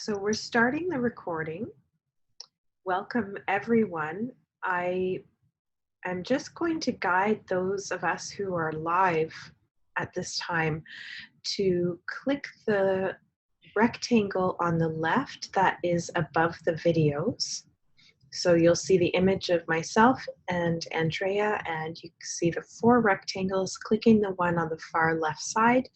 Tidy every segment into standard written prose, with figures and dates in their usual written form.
So we're starting the recording. Welcome everyone. I am just going to guide those of us who are live at this time to click the rectangle on the left that is above the videos. So you'll see the image of myself and Andrea, and you see the 4 rectangles, clicking the one on the far left side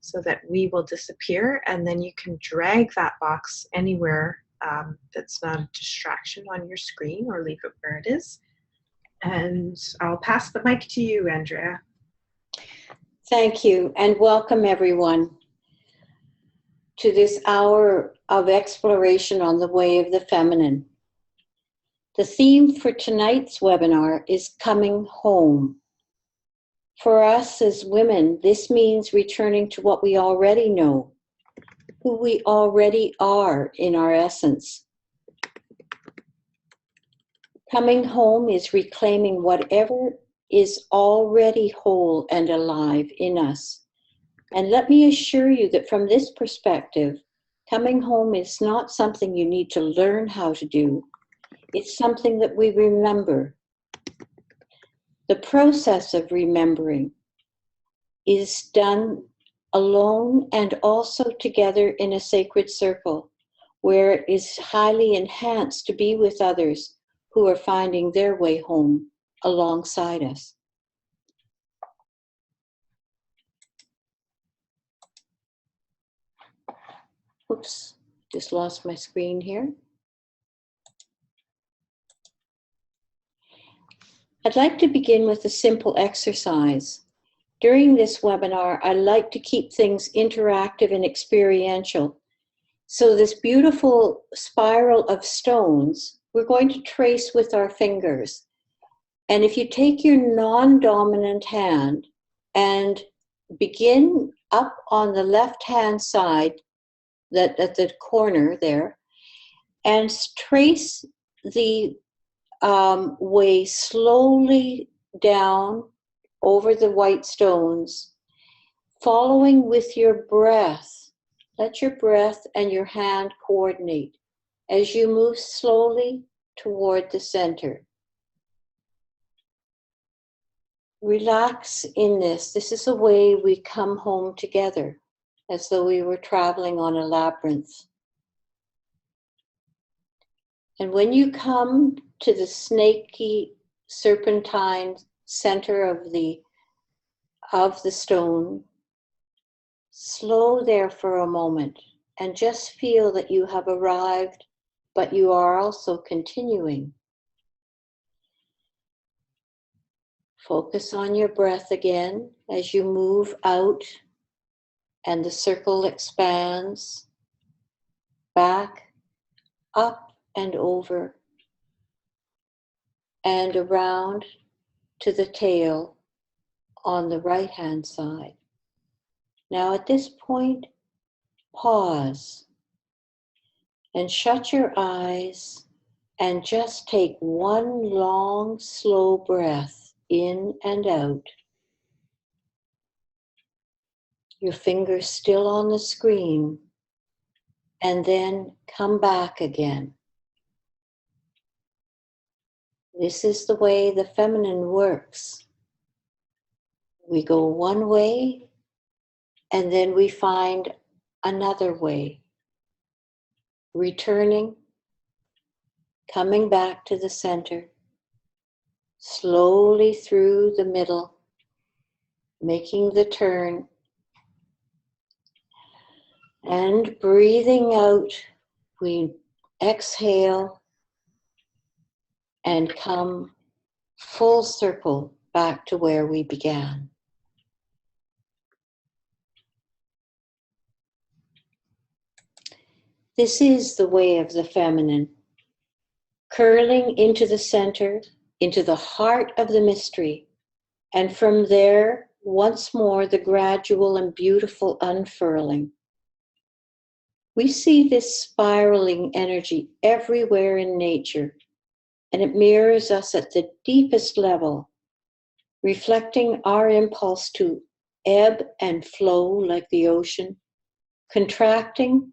so that we will disappear, and then you can drag that box anywhere that's not a distraction on your screen, or leave it where it is. And I'll pass the mic to you, Andrea. Thank you, and welcome everyone to this hour of exploration on the way of the feminine. The theme for tonight's webinar is coming home. For us as women, this means returning to what we already know, who we already are in our essence. Coming home is reclaiming whatever is already whole and alive in us. And let me assure you that from this perspective, coming home is not something you need to learn how to do. It's something that we remember. The process of remembering is done alone and also together in a sacred circle, where it is highly enhanced to be with others who are finding their way home alongside us. Oops, just lost my screen here. I'd like to begin with a simple exercise. During this webinar, I like to keep things interactive and experiential. So this beautiful spiral of stones, we're going to trace with our fingers. And if you take your non-dominant hand and begin up on the left-hand side, at the corner there, and trace the way slowly down over the white stones, following with your breath. Let your breath and your hand coordinate as you move slowly toward the center. Relax in this. This is a way we come home together, as though we were traveling on a labyrinth. And when you come to the snaky serpentine center of the stone, slow there for a moment and just feel that you have arrived, but you are also continuing. Focus on your breath again as you move out and the circle expands back, up and over and around to the tail on the right-hand side. Now at this point, pause and shut your eyes and just take one long, slow breath in and out. Your fingers still on the screen, and then come back again. This is the way the feminine works. We go one way, and then we find another way. Returning, coming back to the center, slowly through the middle, making the turn, and breathing out, we exhale and come full circle back to where we began. This is the way of the feminine, curling into the center, into the heart of the mystery, and from there, once more, the gradual and beautiful unfurling. We see this spiraling energy everywhere in nature, and it mirrors us at the deepest level, reflecting our impulse to ebb and flow like the ocean, contracting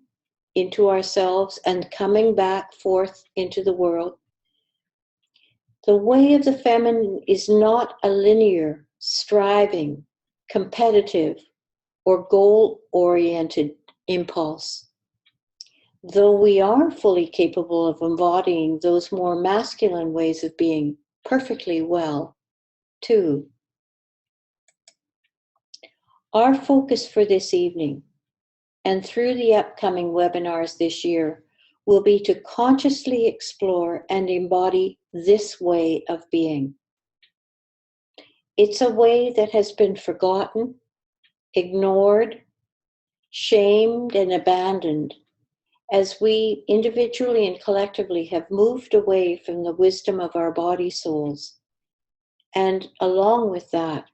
into ourselves and coming back forth into the world. The way of the feminine is not a linear, striving, competitive, or goal-oriented impulse. Though we are fully capable of embodying those more masculine ways of being perfectly well, too. Our focus for this evening and through the upcoming webinars this year will be to consciously explore and embody this way of being. It's a way that has been forgotten, ignored, shamed, and abandoned as we individually and collectively have moved away from the wisdom of our body souls. And along with that,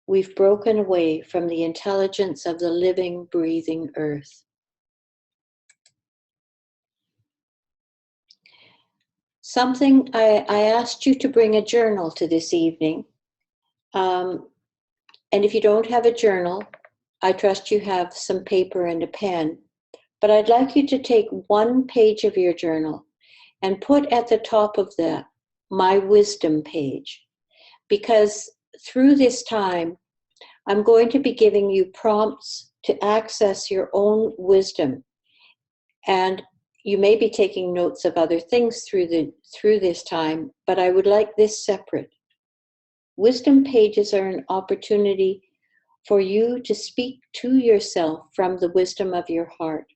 we've broken away from the intelligence of the living, breathing earth. I asked you to bring a journal to this evening. And if you don't have a journal, I trust you have some paper and a pen. But I'd like you to take one page of your journal and put at the top of that, my wisdom page. Because through this time, I'm going to be giving you prompts to access your own wisdom. And you may be taking notes of other things through this time, but I would like this separate. Wisdom pages are an opportunity for you to speak to yourself from the wisdom of your heart.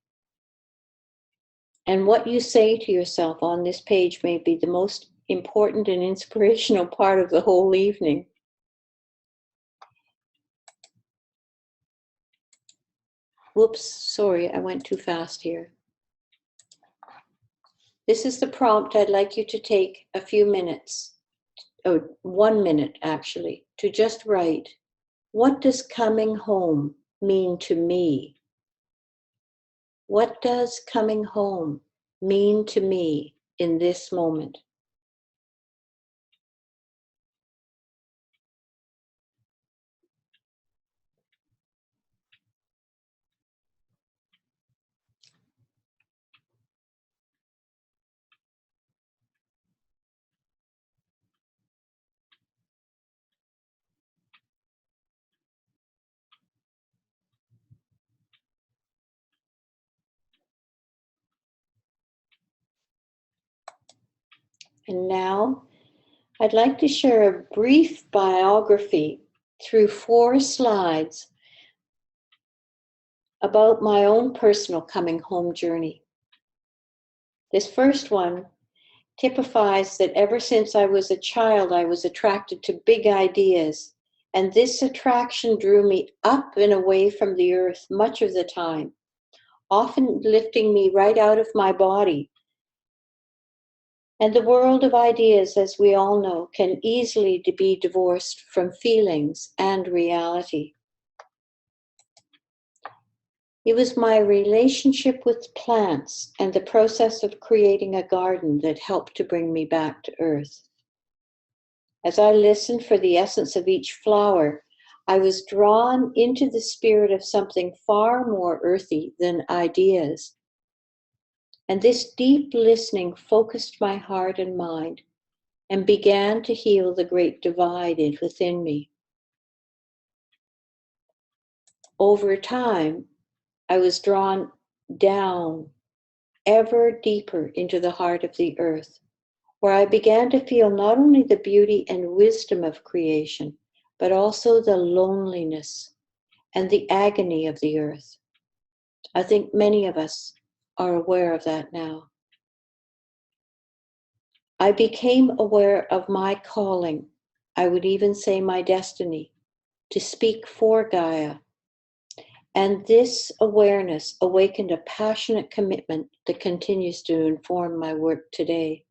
And what you say to yourself on this page may be the most important and inspirational part of the whole evening. Whoops, sorry, I went too fast here. This is the prompt I'd like you to take a few minutes, or 1 minute actually, to just write, what does coming home mean to me? What does coming home mean to me in this moment? And now, I'd like to share a brief biography through 4 slides about my own personal coming home journey. This first one typifies that ever since I was a child, I was attracted to big ideas, and this attraction drew me up and away from the earth much of the time, often lifting me right out of my body. And the world of ideas, as we all know, can easily be divorced from feelings and reality. It was my relationship with plants and the process of creating a garden that helped to bring me back to earth. As I listened for the essence of each flower, I was drawn into the spirit of something far more earthy than ideas. And this deep listening focused my heart and mind and began to heal the great divide within me. Over time, I was drawn down ever deeper into the heart of the earth, where I began to feel not only the beauty and wisdom of creation, but also the loneliness and the agony of the earth. I think many of us are aware of that now. I became aware of my calling, I would even say my destiny, to speak for Gaia. And this awareness awakened a passionate commitment that continues to inform my work today.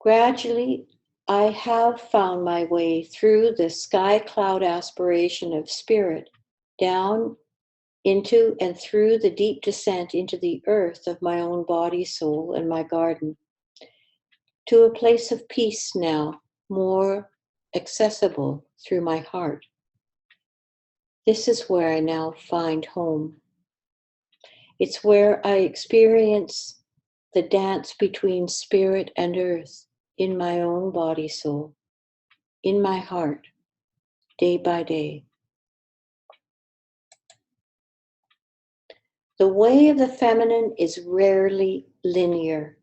Gradually, I have found my way through the sky cloud aspiration of spirit down into and through the deep descent into the earth of my own body, soul, and my garden, to a place of peace now, more accessible through my heart. This is where I now find home. It's where I experience the dance between spirit and earth in my own body soul, in my heart, day by day. The way of the feminine is rarely linear.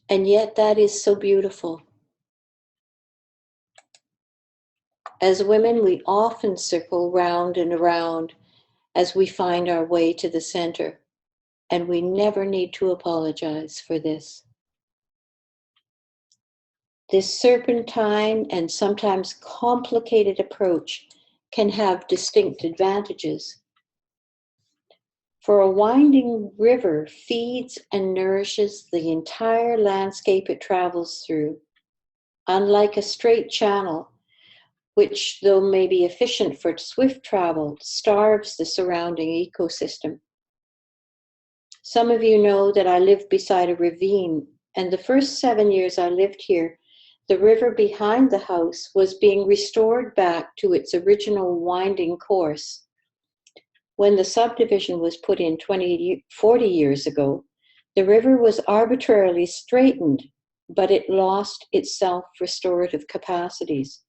And yet that is so beautiful. As women, we often circle round and around as we find our way to the center, and we never need to apologize for this. This serpentine and sometimes complicated approach can have distinct advantages. For a winding river feeds and nourishes the entire landscape it travels through, unlike a straight channel, which, though may be efficient for swift travel, starves the surrounding ecosystem. Some of you know that I live beside a ravine, and the first 7 years I lived here, the river behind the house was being restored back to its original winding course. When the subdivision was put in 40 years ago, the river was arbitrarily straightened, but it lost its self-restorative capacities.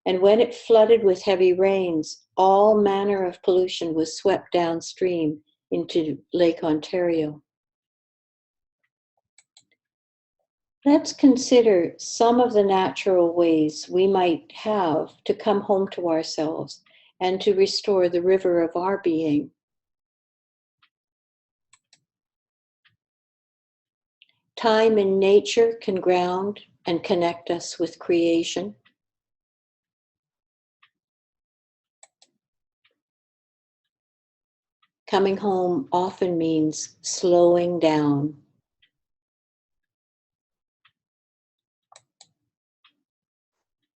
And when it flooded with heavy rains, all manner of pollution was swept downstream into Lake Ontario. Let's consider some of the natural ways we might have to come home to ourselves and to restore the river of our being. Time in nature can ground and connect us with creation. Coming home often means slowing down.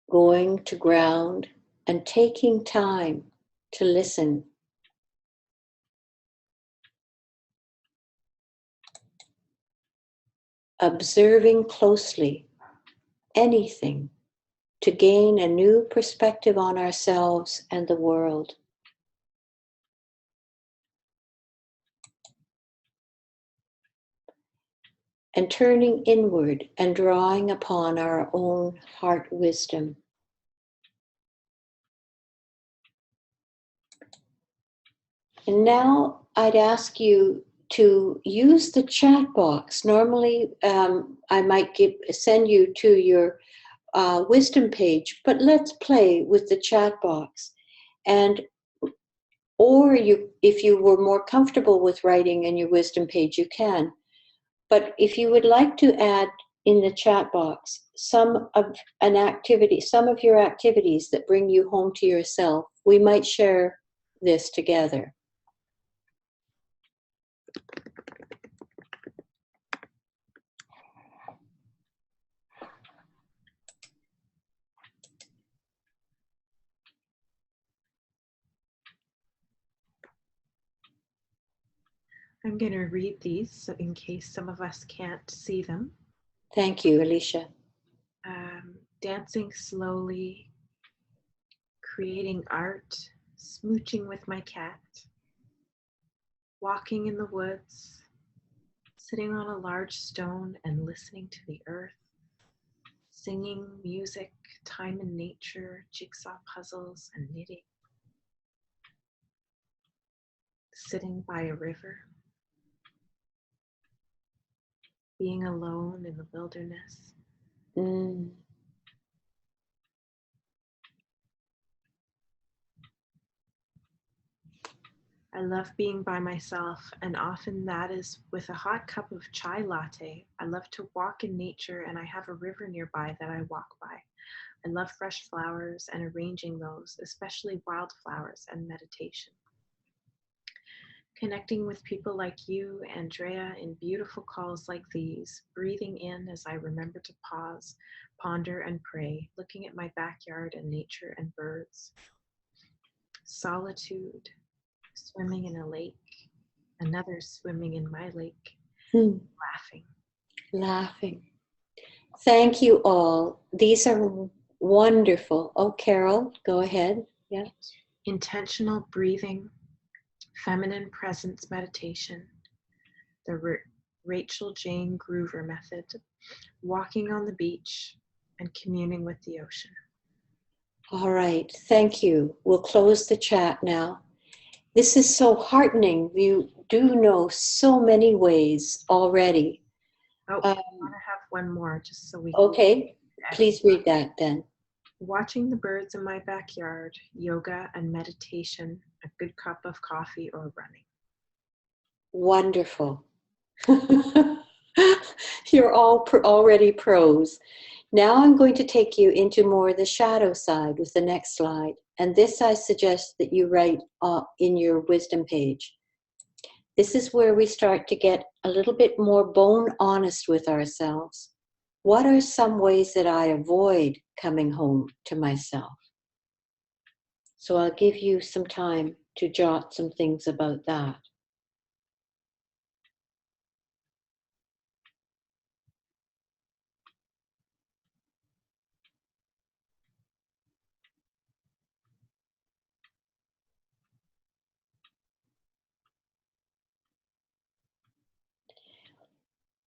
Going to ground and taking time to listen. Observing closely anything to gain a new perspective on ourselves and the world. And turning inward and drawing upon our own heart wisdom. And now I'd ask you to use the chat box. Normally, I might send you to your wisdom page, but let's play with the chat box. And or if you were more comfortable with writing in your wisdom page, you can. But if you would like to add in the chat box some of your activities that bring you home to yourself, we might share this together. I'm going to read these so in case some of us can't see them. Thank you, Alicia. Dancing slowly, creating art, smooching with my cat, walking in the woods, sitting on a large stone and listening to the earth, singing music, time in nature, jigsaw puzzles, and knitting, sitting by a river, being alone in the wilderness. I love being by myself, and often that is with a hot cup of chai latte. I love to walk in nature, and I have a river nearby that I walk by. I love fresh flowers and arranging those, especially wildflowers, and meditation. Connecting with people like you, Andrea, in beautiful calls like these, breathing in as I remember to pause, ponder, and pray, looking at my backyard and nature and birds. Solitude, swimming in a lake, another swimming in my lake, Laughing. Thank you all. These are wonderful. Oh, Carol, go ahead. Yeah. intentional breathing, feminine presence meditation, the Rachel Jane Groover method, walking on the beach, and communing with the ocean. All right, thank you. We'll close the chat now. This is so heartening. You do know so many ways already. I want to have one more just so we Okay, please read that then. Watching the birds in my backyard, yoga and meditation, a good cup of coffee or running. Wonderful. You're all already pros. Now I'm going to take you into more the shadow side with the next slide. And this I suggest that you write in your wisdom page. This is where we start to get a little bit more bone honest with ourselves. What are some ways that I avoid coming home to myself? So I'll give you some time to jot some things about that.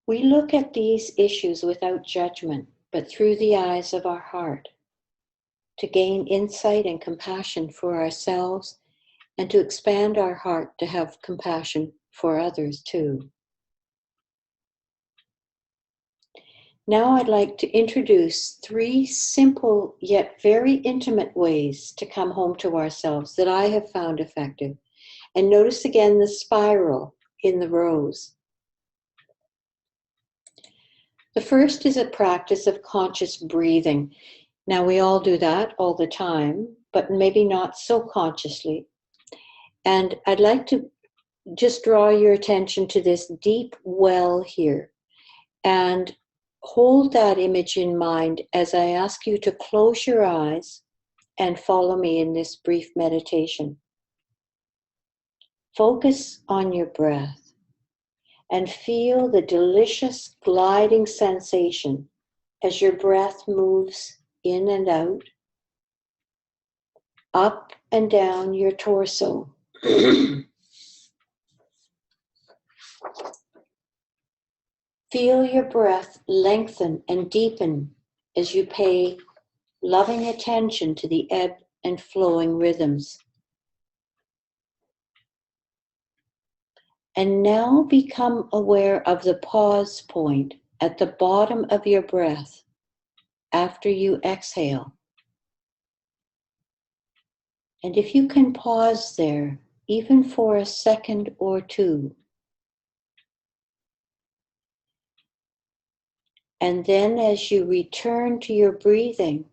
We look at these issues without judgment, but through the eyes of our heart, to gain insight and compassion for ourselves, and to expand our heart to have compassion for others too. Now I'd like to introduce 3 simple yet very intimate ways to come home to ourselves that I have found effective. And notice again the spiral in the rows. The first is a practice of conscious breathing. Now we all do that all the time, but maybe not so consciously. And I'd like to just draw your attention to this deep well here. And hold that image in mind as I ask you to close your eyes and follow me in this brief meditation. Focus on your breath and feel the delicious gliding sensation as your breath moves in and out, up and down your torso. Feel your breath lengthen and deepen as you pay loving attention to the ebb and flowing rhythms. And now become aware of the pause point at the bottom of your breath after you exhale. And if you can pause there, even for a second or two, and then as you return to your breathing,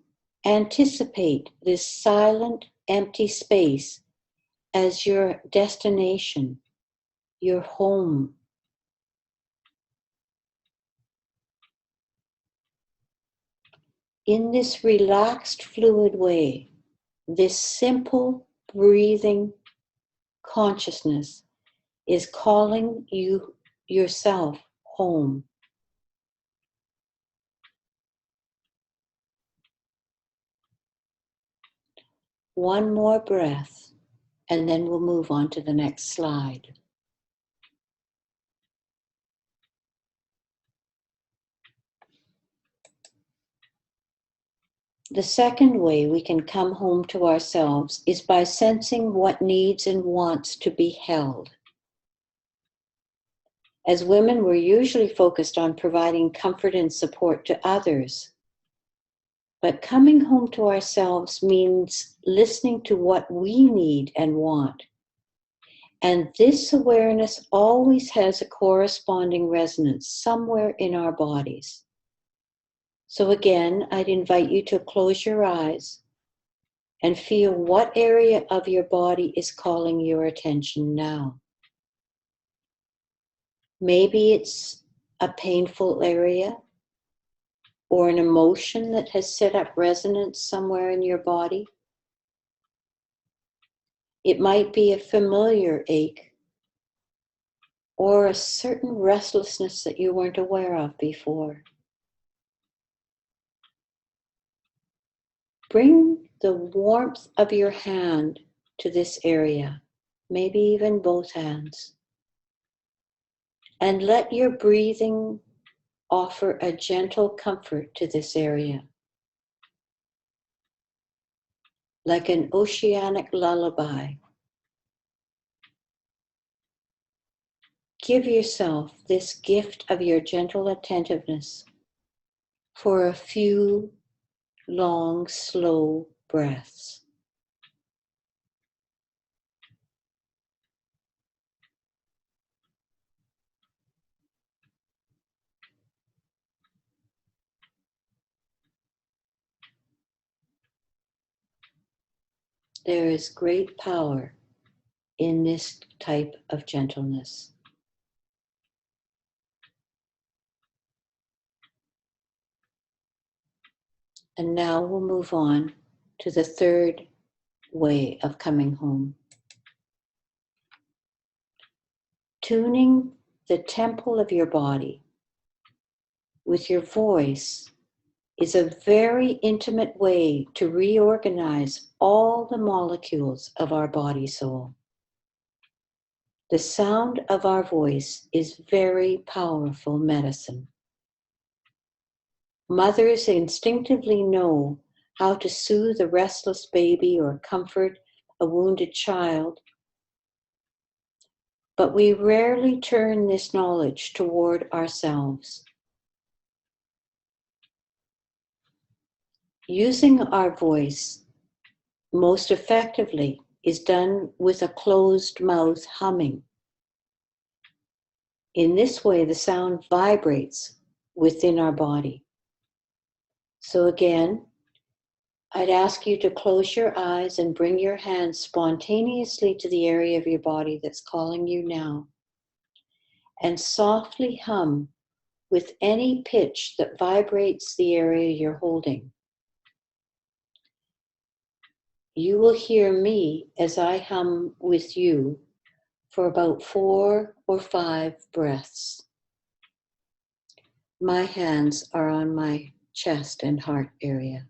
anticipate this silent, empty space as your destination, your home. In this relaxed, fluid way, this simple breathing consciousness is calling you yourself home. One more breath, and then we'll move on to the next slide. The second way we can come home to ourselves is by sensing what needs and wants to be held. As women, we're usually focused on providing comfort and support to others. But coming home to ourselves means listening to what we need and want. And this awareness always has a corresponding resonance somewhere in our bodies. So again, I'd invite you to close your eyes and feel what area of your body is calling your attention now. Maybe it's a painful area or an emotion that has set up resonance somewhere in your body. It might be a familiar ache or a certain restlessness that you weren't aware of before. Bring the warmth of your hand to this area, maybe even both hands. And let your breathing offer a gentle comfort to this area, like an oceanic lullaby. Give yourself this gift of your gentle attentiveness for a few long, slow breaths. There is great power in this type of gentleness. And now we'll move on to the third way of coming home. Tuning the temple of your body with your voice is a very intimate way to reorganize all the molecules of our body soul. The sound of our voice is very powerful medicine. Mothers instinctively know how to soothe a restless baby or comfort a wounded child, but we rarely turn this knowledge toward ourselves. Using our voice most effectively is done with a closed mouth humming. In this way, the sound vibrates within our body. So again, I'd ask you to close your eyes and bring your hands spontaneously to the area of your body that's calling you now, and softly hum with any pitch that vibrates the area you're holding. You will hear me as I hum with you for about 4 or 5 breaths. My hands are on my chest and heart area.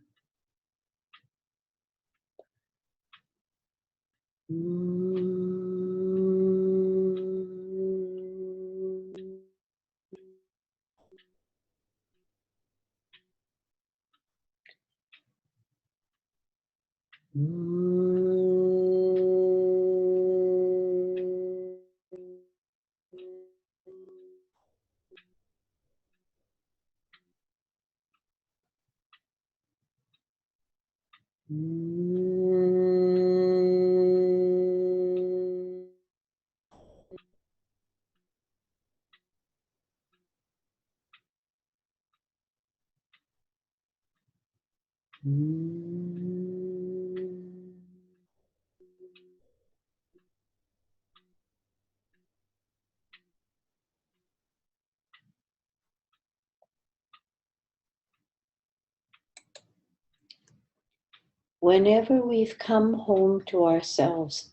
Whenever we've come home to ourselves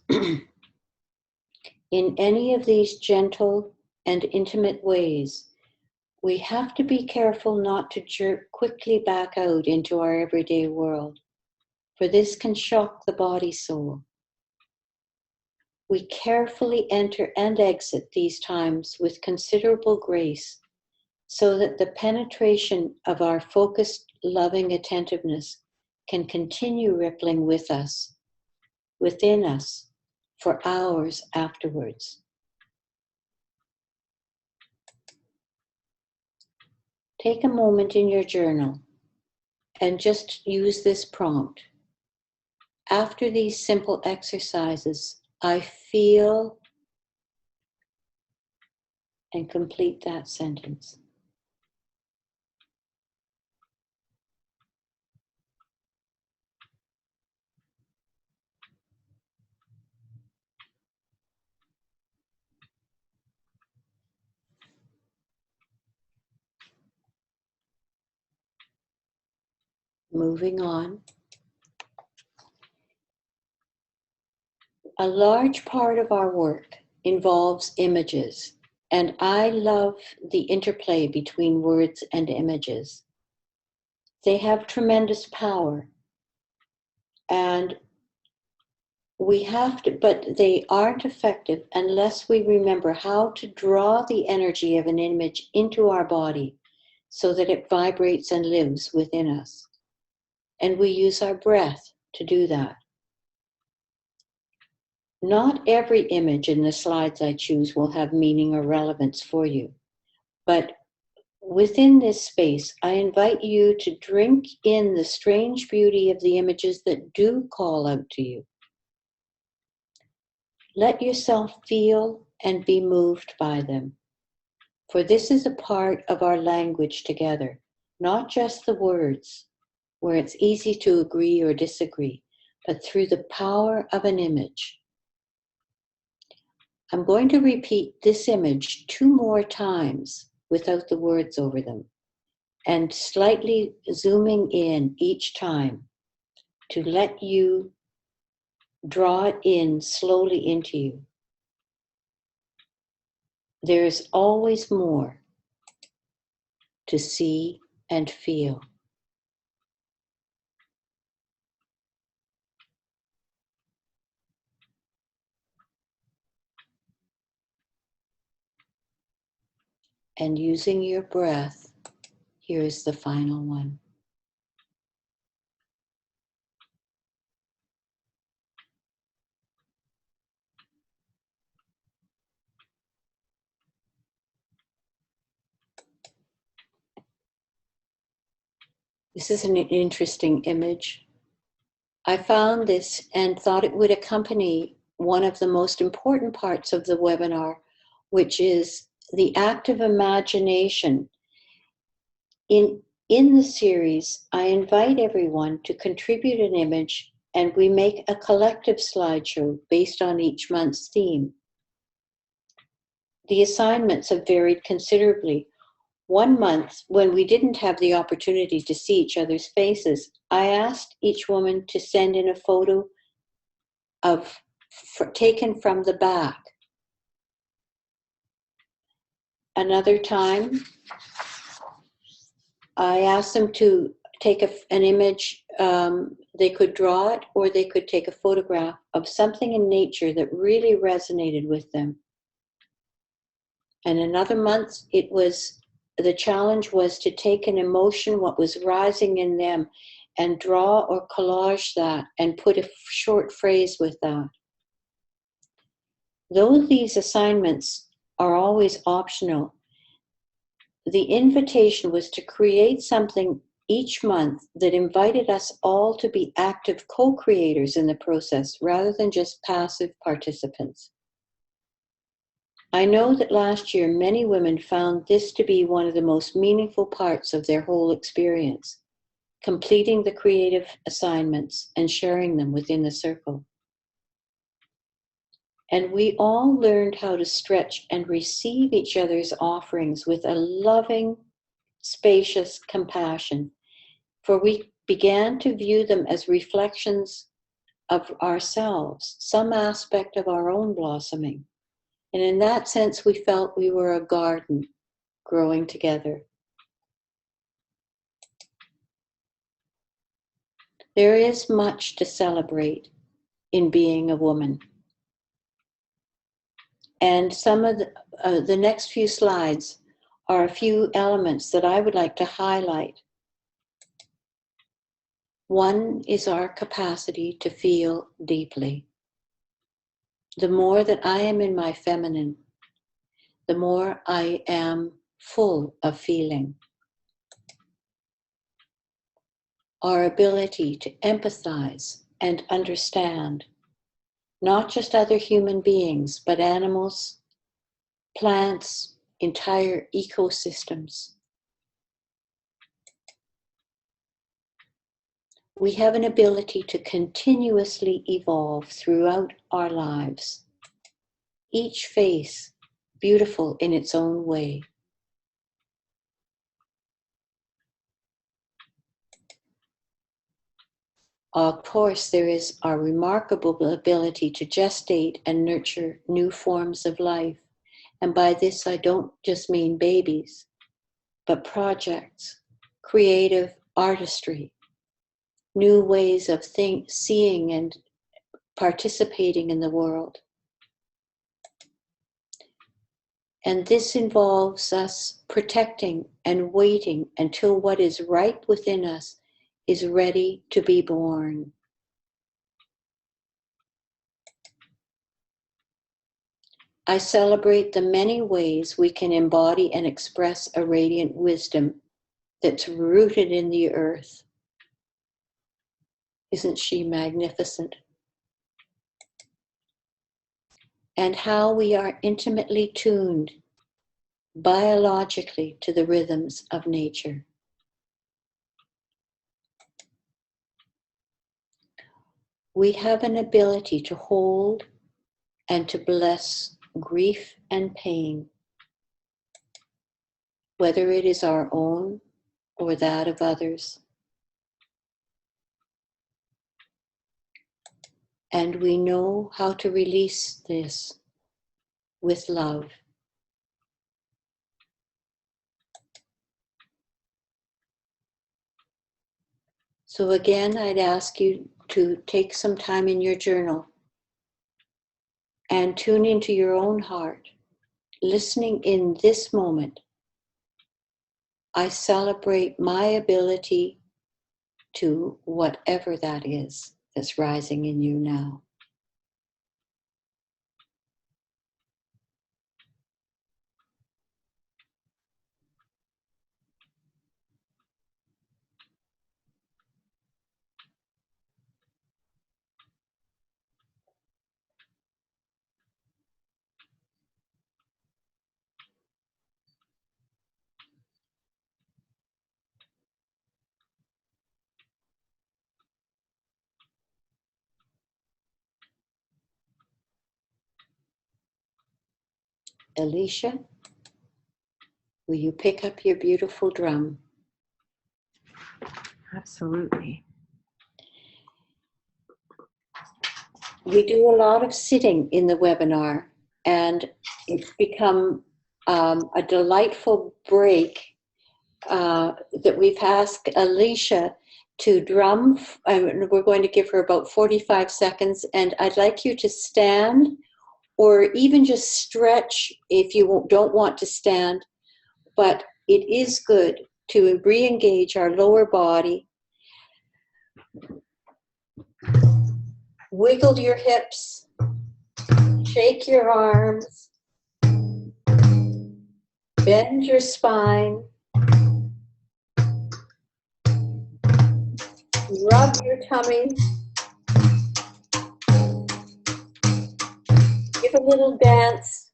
in any of these gentle and intimate ways, we have to be careful not to jerk quickly back out into our everyday world, for this can shock the body soul. We carefully enter and exit these times with considerable grace, so that the penetration of our focused, loving attentiveness can continue rippling with us, within us, for hours afterwards. Take a moment in your journal and just use this prompt. After these simple exercises, I feel, and complete that sentence. Moving on. A large part of our work involves images, and I love the interplay between words and images. They have tremendous power, and we have to, but they aren't effective unless we remember how to draw the energy of an image into our body so that it vibrates and lives within us. And we use our breath to do that. Not every image in the slides I choose will have meaning or relevance for you, but within this space, I invite you to drink in the strange beauty of the images that do call out to you. Let yourself feel and be moved by them, for this is a part of our language together, not just the words, where it's easy to agree or disagree, but through the power of an image. I'm going to repeat this image 2 more times without the words over them, and slightly zooming in each time to let you draw it in slowly into you. There is always more to see and feel. And using your breath, here is the final one. This is an interesting image. I found this and thought it would accompany one of the most important parts of the webinar, which is the active imagination. In the series, I invite everyone to contribute an image and we make a collective slideshow based on each month's theme. The assignments have varied considerably. One month, when we didn't have the opportunity to see each other's faces, I asked each woman to send in a photo taken from the back. Another time, I asked them to take an image. They could draw it or they could take a photograph of something in nature that really resonated with them. And another month, the challenge was to take an emotion, what was rising in them, and draw or collage that and put a short phrase with that. Though these assignments are always optional, the invitation was to create something each month that invited us all to be active co-creators in the process rather than just passive participants. I know that last year many women found this to be one of the most meaningful parts of their whole experience, completing the creative assignments and sharing them within the circle. And we all learned how to stretch and receive each other's offerings with a loving, spacious compassion, for we began to view them as reflections of ourselves, some aspect of our own blossoming. And in that sense, we felt we were a garden growing together. There is much to celebrate in being a woman. And some of the next few slides are a few elements that I would like to highlight. One is our capacity to feel deeply. The more that I am in my feminine, the more I am full of feeling. Our ability to empathize and understand, not just other human beings, but animals, plants, entire ecosystems. We have an ability to continuously evolve throughout our lives, each face beautiful in its own way. Of course, there is our remarkable ability to gestate and nurture new forms of life. And by this, I don't just mean babies, but projects, creative artistry, new ways of seeing and participating in the world. And this involves us protecting and waiting until what is right within us is ready to be born. I celebrate the many ways we can embody and express a radiant wisdom that's rooted in the earth. Isn't she magnificent? And how we are intimately tuned biologically to the rhythms of nature. We have an ability to hold and to bless grief and pain, whether it is our own or that of others. And we know how to release this with love. So again, I'd ask you to take some time in your journal and tune into your own heart, listening in this moment. I celebrate my ability to whatever that is that's rising in you now. Alicia, will you pick up your beautiful drum? Absolutely. We do a lot of sitting in the webinar, and it's become a delightful break that we've asked Alicia to drum. We're going to give her about 45 seconds, and I'd like you to stand or even just stretch if you don't want to stand, but it is good to re-engage our lower body. Wiggle your hips, shake your arms, bend your spine, rub your tummy, give a little dance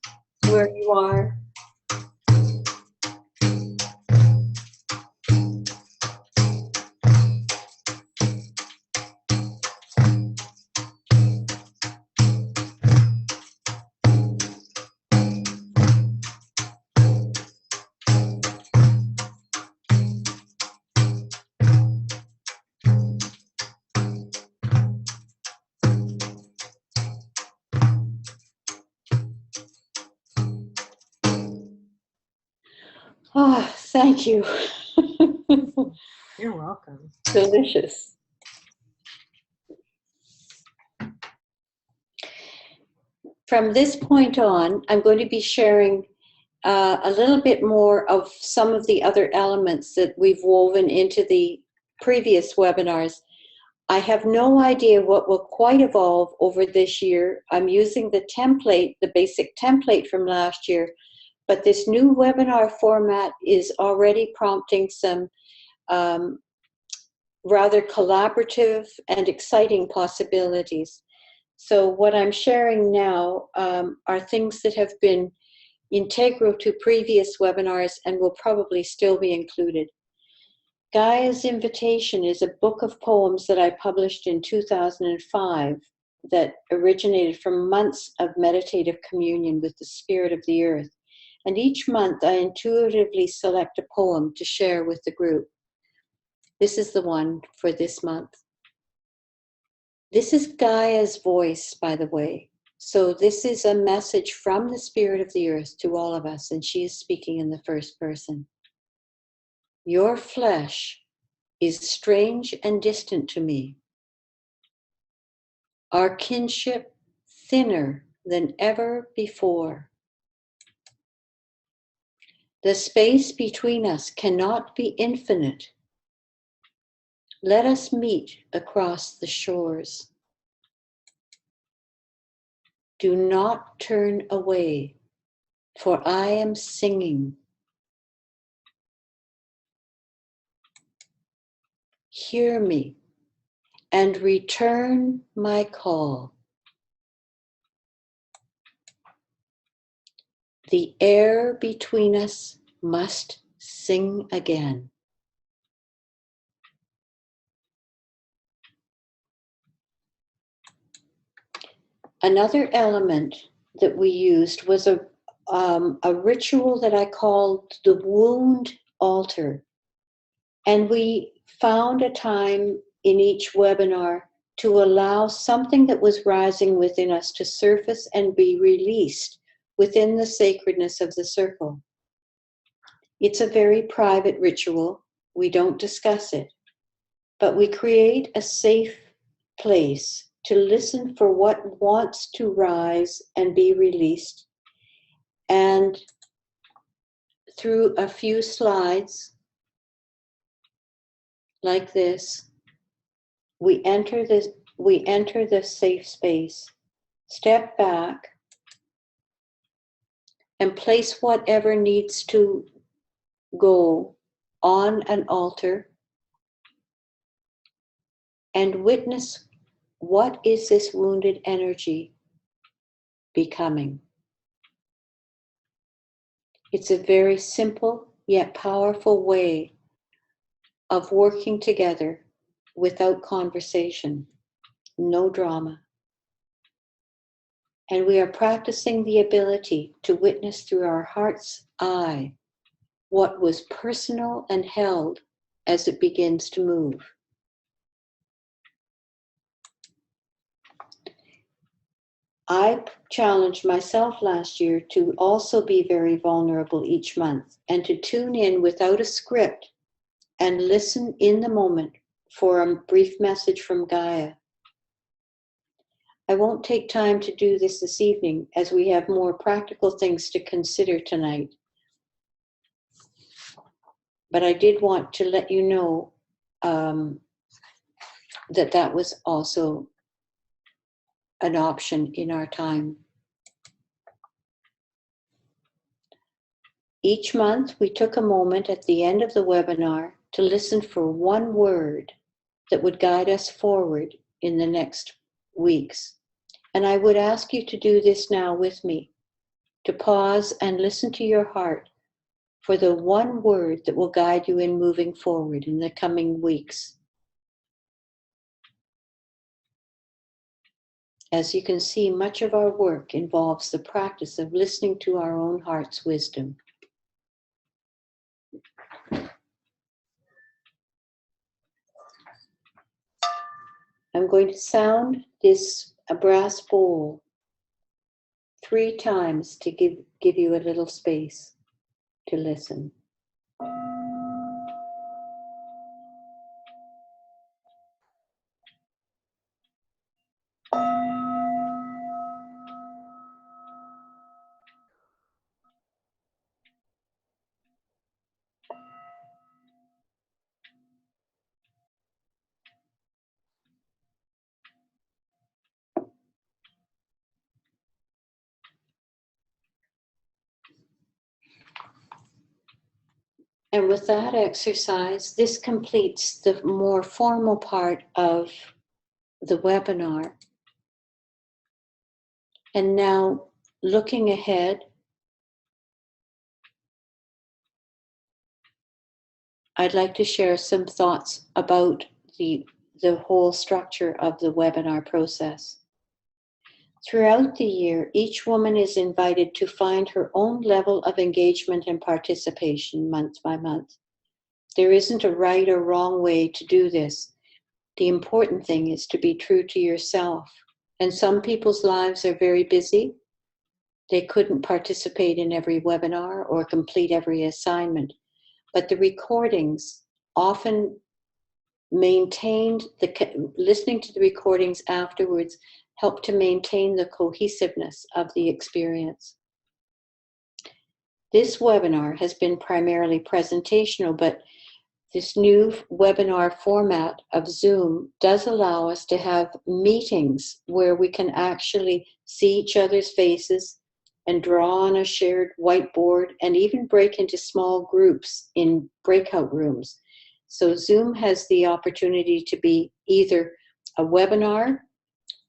where you are. Oh, thank you. You're welcome. Delicious. From this point on, I'm going to be sharing a little bit more of some of the other elements that we've woven into the previous webinars. I have no idea what will quite evolve over this year. I'm using the template, the basic template from last year, but this new webinar format is already prompting some rather collaborative and exciting possibilities. So what I'm sharing now are things that have been integral to previous webinars and will probably still be included. Gaia's Invitation is a book of poems that I published in 2005 that originated from months of meditative communion with the spirit of the earth. And each month I intuitively select a poem to share with the group. This is the one for this month. This is Gaia's voice, by the way. So this is a message from the spirit of the earth to all of us, and she is speaking in the first person. Your flesh is strange and distant to me. our kinship thinner than ever before. The space between us cannot be infinite. Let us meet across the shores. Do not turn away, for I am singing. Hear me and return my call. The air between us must sing again. Another element that we used was a ritual that I called the wound altar. And we found a time in each webinar to allow something that was rising within us to surface and be released within the sacredness of the circle. It's a very private ritual. We don't discuss it, but we create a safe place to listen for what wants to rise and be released. And through a few slides like this, we enter the safe space, step back, and place whatever needs to go on an altar, and witness what is this wounded energy becoming. It's a very simple yet powerful way of working together without conversation, no drama. And we are practicing the ability to witness through our heart's eye what was personal and held as it begins to move. I challenged myself last year to also be very vulnerable each month and to tune in without a script and listen in the moment for a brief message from Gaia. I won't take time to do this evening as we have more practical things to consider tonight. But I did want to let you know that was also an option in our time. Each month, we took a moment at the end of the webinar to listen for one word that would guide us forward in the next weeks. And I would ask you to do this now with me, to pause and listen to your heart for the one word that will guide you in moving forward in the coming weeks. As you can see, much of our work involves the practice of listening to our own heart's wisdom. I'm going to sound a brass bowl 3 times to give you a little space to listen. And with that exercise, this completes the more formal part of the webinar. And now, looking ahead, I'd like to share some thoughts about the whole structure of the webinar process. Throughout the year, each woman is invited to find her own level of engagement and participation month by month. There isn't a right or wrong way to do this. The important thing is to be true to yourself. And some people's lives are very busy. They couldn't participate in every webinar or complete every assignment. But the recordings often maintained, listening to the recordings afterwards help to maintain the cohesiveness of the experience. This webinar has been primarily presentational, but this new webinar format of Zoom does allow us to have meetings where we can actually see each other's faces and draw on a shared whiteboard and even break into small groups in breakout rooms. So Zoom has the opportunity to be either a webinar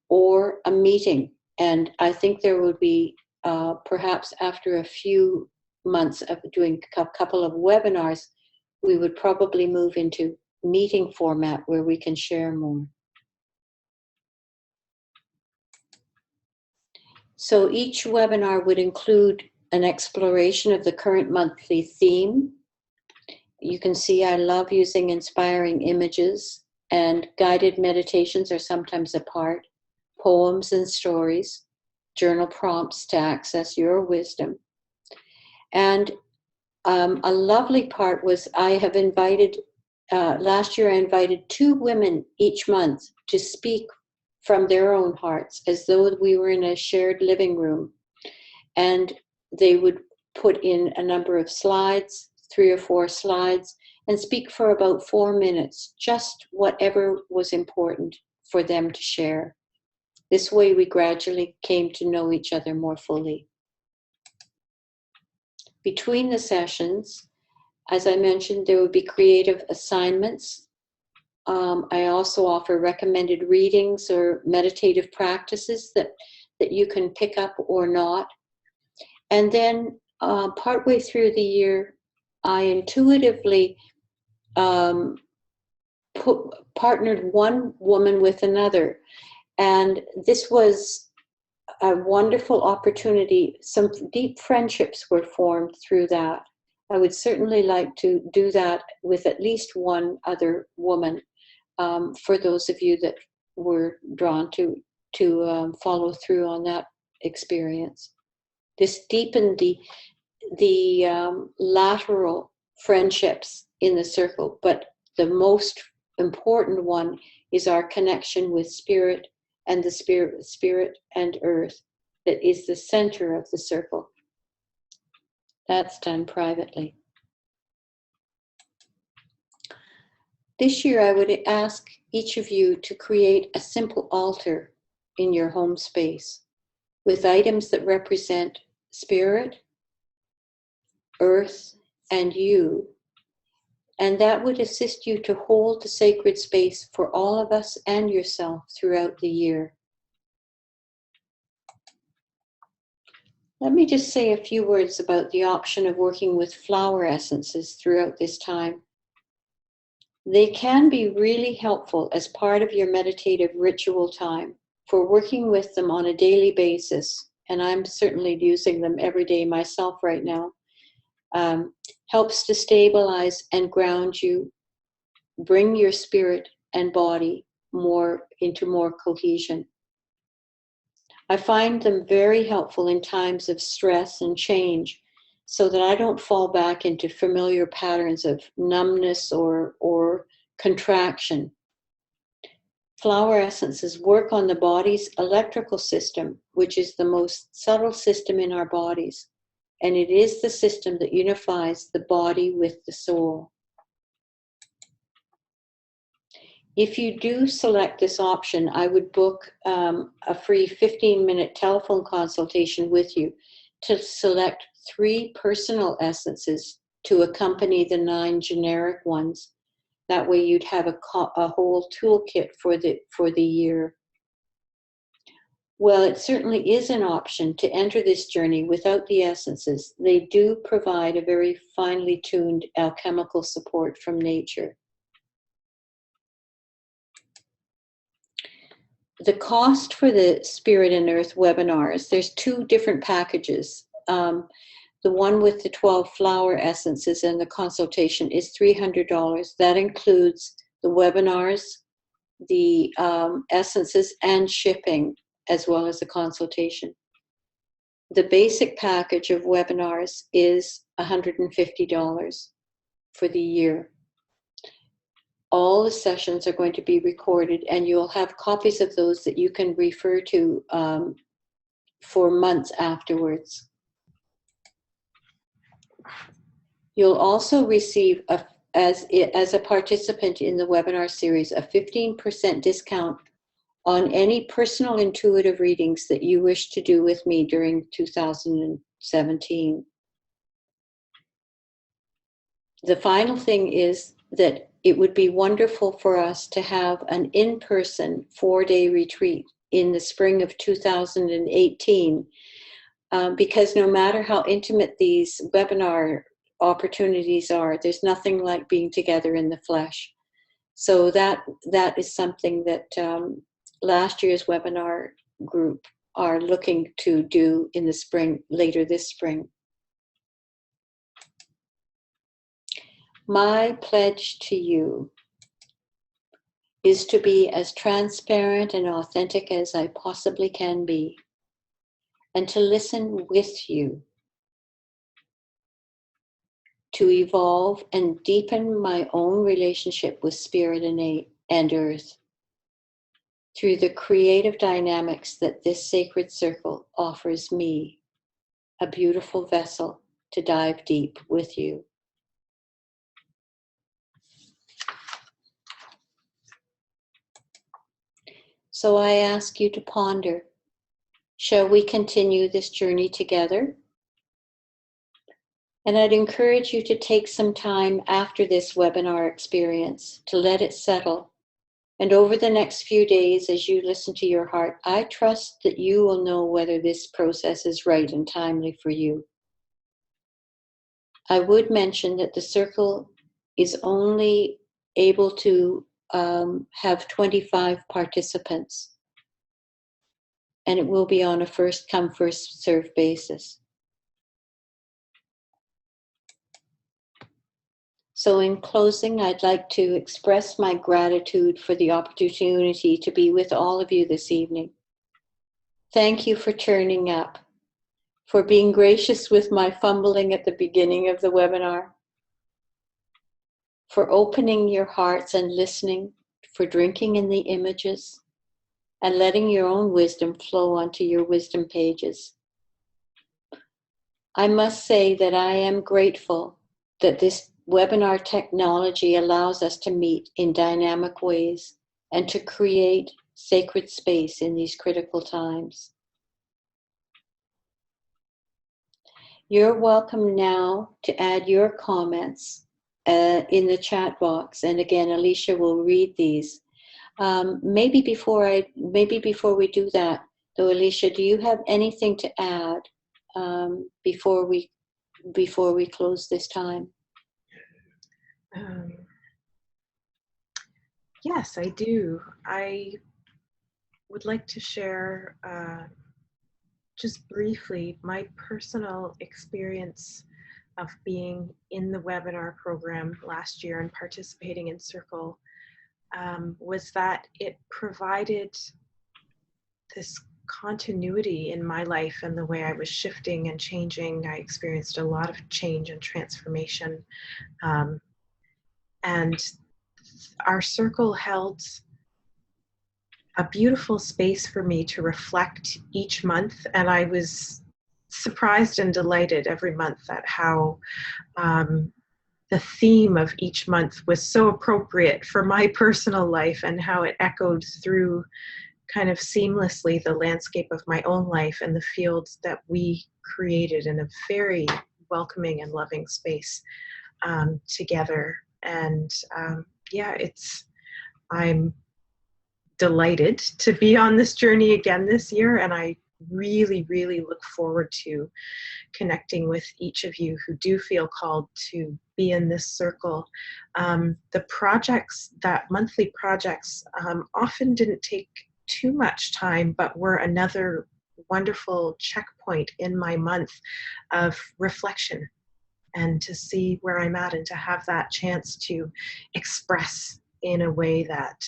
or a meeting. And I think there will be, perhaps after a few months of doing a couple of webinars, we would probably move into meeting format where we can share more. So each webinar would include an exploration of the current monthly theme. You can see I love using inspiring images, and guided meditations are sometimes a part, poems and stories, journal prompts to access your wisdom. And a lovely part was I have invited, last year I invited 2 women each month to speak from their own hearts as though we were in a shared living room. And they would put in a number of slides, 3 or 4 slides, and speak for about 4 minutes, just whatever was important for them to share. This way we gradually came to know each other more fully. Between the sessions, as I mentioned, there would be creative assignments. I also offer recommended readings or meditative practices that you can pick up or not. And then partway through the year, I intuitively partnered one woman with another. And this was a wonderful opportunity. Some deep friendships were formed through that. I would certainly like to do that with at least one other woman, for those of you that were drawn to follow through on that experience. This deepened the lateral friendships in the circle, but the most important one is our connection with spirit and the spirit and earth that is the center of the circle. That's done privately. This year I would ask each of you to create a simple altar in your home space with items that represent spirit, earth, and you. And that would assist you to hold the sacred space for all of us and yourself throughout the year. Let me just say a few words about the option of working with flower essences throughout this time. They can be really helpful as part of your meditative ritual time for working with them on a daily basis. And I'm certainly using them every day myself right now. Helps to stabilize and ground you, bring your spirit and body into more cohesion. I find them very helpful in times of stress and change, so that I don't fall back into familiar patterns of numbness or contraction. Flower essences work on the body's electrical system, which is the most subtle system in our bodies. And it is the system that unifies the body with the soul. If you do select this option, I would book a free 15-minute telephone consultation with you to select 3 personal essences to accompany the 9 generic ones. That way you'd have a whole toolkit for the year. Well, it certainly is an option to enter this journey without the essences. They do provide a very finely tuned alchemical support from nature. The cost for the Spirit and Earth webinars, there's 2 different packages. The one with the 12 flower essences and the consultation is $300. That includes the webinars, the essences, and shipping, as well as the consultation. The basic package of webinars is $150 for the year. all the sessions are going to be recorded, and you'll have copies of those that you can refer to for months afterwards. You'll also receive, as a participant in the webinar series, a 15% discount on any personal intuitive readings that you wish to do with me during 2017. The final thing is that it would be wonderful for us to have an in-person 4-day retreat in the spring of 2018, because no matter how intimate these webinar opportunities are, there's nothing like being together in the flesh. So that is something that last year's webinar group are looking to do in the spring, later this spring. My pledge to you is to be as transparent and authentic as I possibly can be, and to listen with you, to evolve and deepen my own relationship with spirit and earth through the creative dynamics that this sacred circle offers me, a beautiful vessel to dive deep with you. So I ask you to ponder, shall we continue this journey together? And I'd encourage you to take some time after this webinar experience to let it settle. And over the next few days, as you listen to your heart, I trust that you will know whether this process is right and timely for you. I would mention that the circle is only able to have 25 participants, and it will be on a first come, first served basis. So in closing, I'd like to express my gratitude for the opportunity to be with all of you this evening. Thank you for turning up, for being gracious with my fumbling at the beginning of the webinar, for opening your hearts and listening, for drinking in the images, and letting your own wisdom flow onto your wisdom pages. I must say that I am grateful that this webinar technology allows us to meet in dynamic ways and to create sacred space in these critical times. You're welcome now to add your comments in the chat box, and again, Alicia will read these. Maybe before we do that, though, Alicia, do you have anything to add before we close this time? Yes, I do. I would like to share just briefly my personal experience of being in the webinar program last year and participating in Circle. Was that it provided this continuity in my life and the way I was shifting and changing. I experienced a lot of change and transformation. And our circle held a beautiful space for me to reflect each month. And I was surprised and delighted every month at how the theme of each month was so appropriate for my personal life and how it echoed through kind of seamlessly the landscape of my own life and the fields that we created in a very welcoming and loving space together. And yeah, I'm delighted to be on this journey again this year, and I really, really look forward to connecting with each of you who do feel called to be in this circle. The projects, that monthly projects, often didn't take too much time, but were another wonderful checkpoint in my month of reflection and to see where I'm at and to have that chance to express in a way that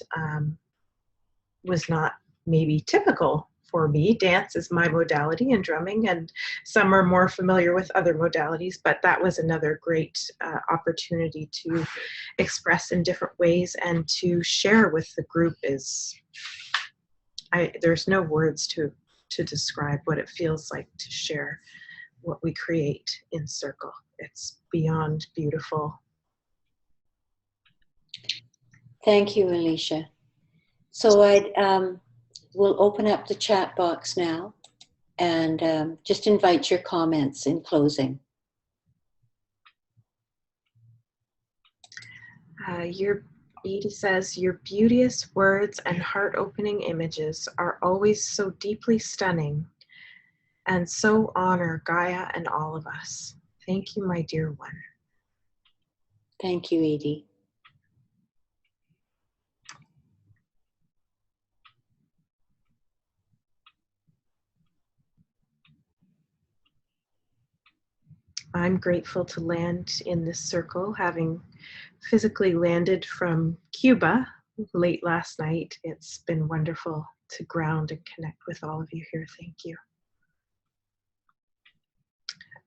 was not maybe typical for me. Dance is my modality and drumming, and some are more familiar with other modalities, but that was another great opportunity to express in different ways and to share with the group. There's no words to describe what it feels like to share what we create in circle. It's beyond beautiful. Thank you, Alicia. So we'll open up the chat box now and just invite your comments in closing. Edie says, your beauteous words and heart-opening images are always so deeply stunning and so honor Gaia and all of us. Thank you, my dear one. Thank you, Edie. I'm grateful to land in this circle, having physically landed from Cuba late last night. It's been wonderful to ground and connect with all of you here. Thank you.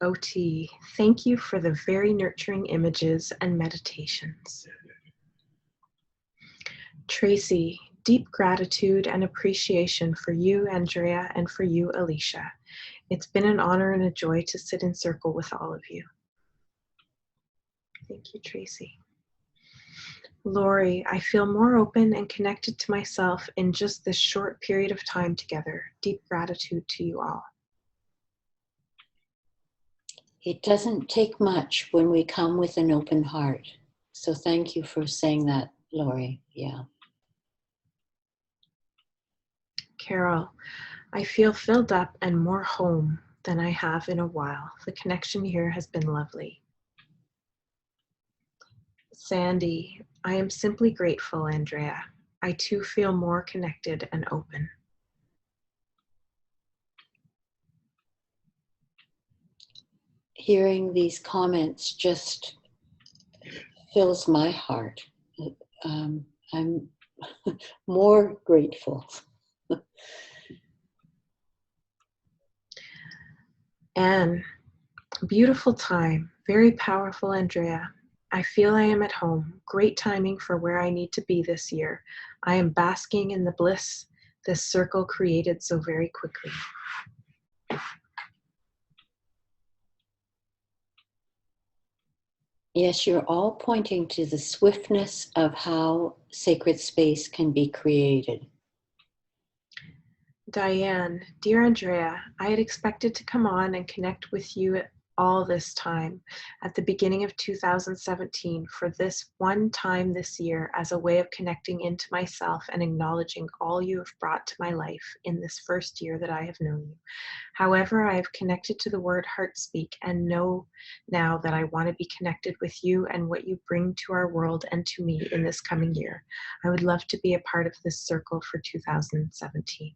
OT, thank you for the very nurturing images and meditations. Tracy, deep gratitude and appreciation for you, Andrea, and for you, Alicia. It's been an honor and a joy to sit in circle with all of you. Thank you, Tracy. Lori, I feel more open and connected to myself in just this short period of time together. Deep gratitude to you all. It doesn't take much when we come with an open heart. So thank you for saying that, Lori. Yeah. Carol, I feel filled up and more home than I have in a while. The connection here has been lovely. Sandy, I am simply grateful, Andrea. I too feel more connected and open. Hearing these comments just fills my heart. I'm more grateful. Anne, beautiful time, very powerful, Andrea. I feel I am at home. Great timing for where I need to be this year. I am basking in the bliss this circle created so very quickly. Yes, you're all pointing to the swiftness of how sacred space can be created. Diane, dear Andrea, I had expected to come on and connect with you all this time at the beginning of 2017 for this one time this year as a way of connecting into myself and acknowledging all you have brought to my life in this first year that I have known you. However, I have connected to the word heart speak and know now that I want to be connected with you and what you bring to our world and to me in this coming year. I would love to be a part of this circle for 2017.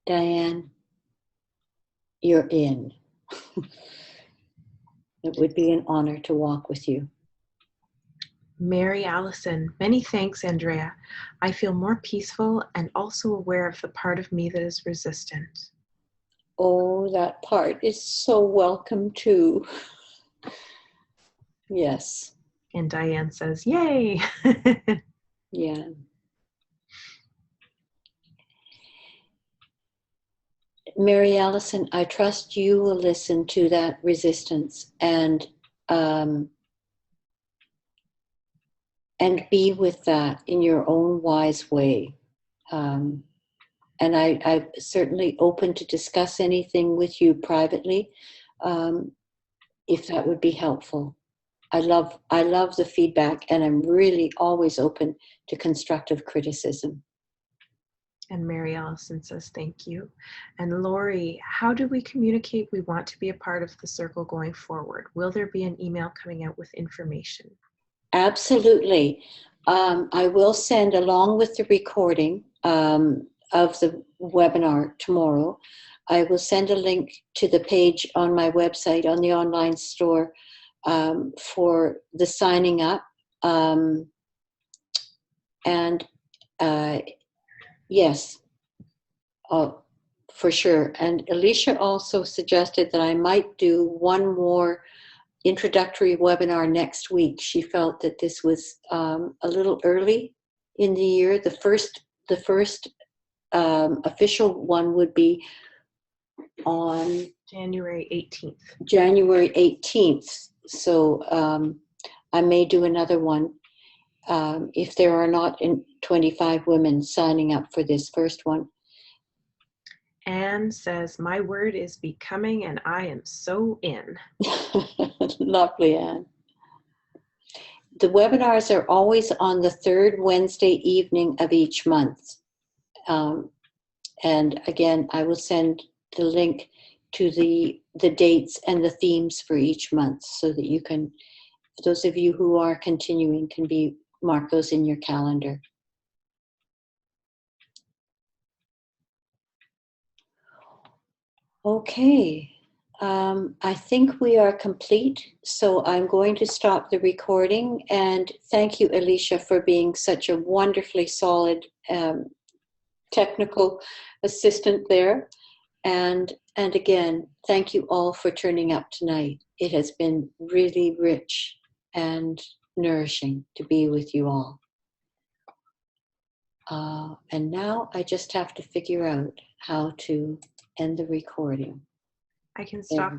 Diane, you're in. It would be an honor to walk with you. Mary Allison, many thanks, Andrea. I feel more peaceful and also aware of the part of me that is resistant. Oh, that part is so welcome too. Yes. And Diane says, yay. Yeah. Mary Allison, I trust you will listen to that resistance and be with that in your own wise way. And I'm certainly open to discuss anything with you privately, if that would be helpful. I love the feedback, and I'm really always open to constructive criticism. And Mary Allison says, thank you. And Lori, how do we communicate we want to be a part of the circle going forward? Will there be an email coming out with information? Absolutely. I will send, along with the recording of the webinar tomorrow, I will send a link to the page on my website on the online store for the signing up. Yes, For sure. And Alicia also suggested that I might do one more introductory webinar next week. She felt that this was a little early in the year. The first official one would be on January 18th. January 18th. So I may do another one if there are not 25 women signing up for this first one. Anne says, my word is becoming, and I am so in. Lovely, Anne. The webinars are always on the third Wednesday evening of each month. And again, I will send the link to the dates and the themes for each month so that you can, those of you who are continuing, can mark those in your calendar. Okay, I think we are complete, so I'm going to stop the recording. And thank you, Alicia, for being such a wonderfully solid technical assistant there. And again, thank you all for turning up tonight. It has been really rich and nourishing to be with you all. And now I just have to figure out how to end the recording. I can stop